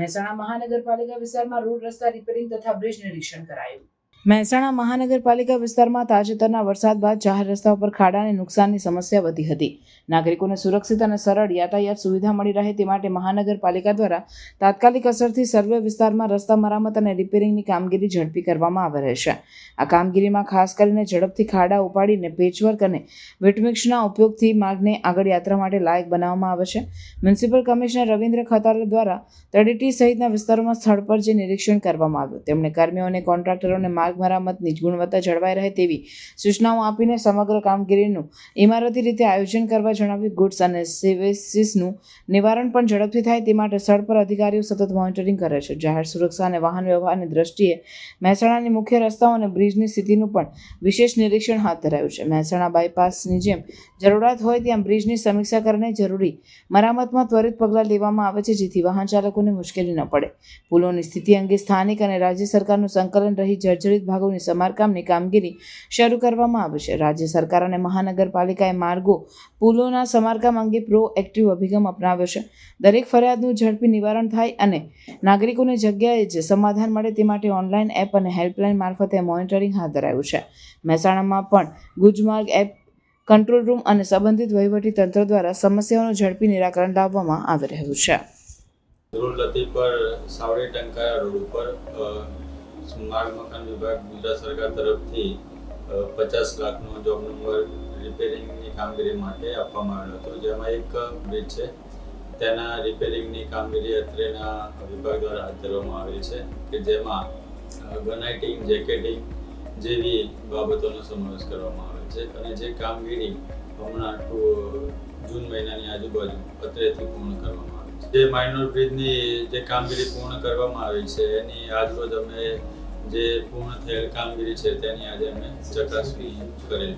મહેસાણા મહાનગરપાલિકા વિસ્તારમાં રોડ રસ્તા રિપેરિંગ તથા બ્રિજ નિરીક્ષણ કરાયું। મહેસાણા મહાનગરપાલિકા વિસ્તારમાં તાજેતરના વરસાદ બાદ જાહેર રસ્તા પર ખાડા અને નુકસાનની સમસ્યા વધી હતી। નાગરિકોને સુરક્ષિત અને સરળ યાતાયાત સુવિધા મળી રહે તે માટે મહાનગરપાલિકા દ્વારા તાત્કાલિક અસરથી સર્વે વિસ્તારમાં રસ્તા મરામત અને રિપેરિંગની કામગીરી ઝડપી કરવામાં આવી રહી છે। આ કામગીરીમાં ખાસ કરીને ઝડપથી ખાડા ઉપાડીને પેચવર્ક અને વેટમિક્સના ઉપયોગથી માર્ગને આગળ યાત્રા માટે લાયક બનાવવામાં આવે છે। મ્યુનિસિપલ કમિશનર રવિન્દ્ર ખતારા દ્વારા તળેટી સહિતના વિસ્તારોમાં સ્થળ પર જે નિરીક્ષણ કરવામાં આવ્યું તેમણે કર્મીઓ અને કોન્ટ્રાક્ટરોને માર્ગ મરામતની ગુણવત્તા જળવાઈ રહે તેવી સૂચનાઓ આપીને સમગ્ર કામગીરીનું ઇમારતી રીતે આયોજન કરવા જણાવ્યું। ગુડ્સ અને સર્વિસીસનું નિવારણ પણ ઝડપથી થાય તે માટે સ્થળ પર અધિકારીઓ સતત મોનિટરિંગ કરે છે। જાહેર સુરક્ષા અને વાહન વ્યવહારની દ્રષ્ટિએ મહેસાણાની મુખ્ય રસ્તાઓ અને બ્રિજની સ્થિતિનું પણ વિશેષ નિરીક્ષણ હાથ ધરાયું છે। મહેસાણા બાયપાસની જેમ જરૂરિયાત હોય ત્યાં બ્રિજની સમીક્ષા કરીને જરૂરી મરામતમાં ત્વરિત પગલાં લેવામાં આવે છે જેથી વાહન ચાલકોને મુશ્કેલી ન પડે। પુલોની સ્થિતિ અંગે સ્થાનિક અને રાજ્ય સરકારનું સંકલન રહી જર્જરિત ભાગોની સમારકામની કામગીરી શરૂ કરવામાં આવી છે। રાજ્ય સરકાર અને મહાનગરપાલિકાએ માર્ગો પુલોના સમારકામ અંગે પ્રોએક્ટિવ અભિગમ અપનાવ્યો છે। દરેક ફરિયાદનું ઝડપી નિવારણ થાય અને નાગરિકોને જગ્યાએ જ સમાધાન મળે તે માટે ઓનલાઈન એપ અને હેલ્પલાઇન મારફતે મોનિટરિંગ હાથ ધરાયું છે। મહેસાણામાં પણ ગુજમાર્ગ એપ કંટ્રોલ રૂમ અને સંબંધિત વહીવટી તંત્ર દ્વારા સમસ્યાઓનું ઝડપી નિરાકરણ લાવવામાં આવી રહ્યું છે। ધ્રુલતી પર સાવડી ટંકારા રોડ ઉપર માર્ગ મકાન વિભાગ ગુજરાત સરકાર તરફથી 50 લાખનો જોબ નંબર રિપેરિંગની કામગીરી માટે આપવામાં આવ્યો હતો, જેમાં એક બ્રિજ છે તેના રિપેરિંગની કામગીરી અત્રેના વિભાગ દ્વારા હાથ ધરવામાં આવી છે કે જેમાં ગનાઇટિંગ, જેકેટિંગ જેવી બાબતોનો સમાવેશ કરવામાં આવે છે અને જે કામગીરી હમણાં જૂન મહિનાની આજુબાજુ અત્રેથી પૂર્ણ કરવામાં આવી છે। જે માઇનોર બ્રિજની જે કામગીરી પૂર્ણ કરવામાં આવી છે એની આજરોજ અમે જે પૂર્ણ થયેલ કામગીરી છે તેની આજે અમે ચકાસણી કરેલ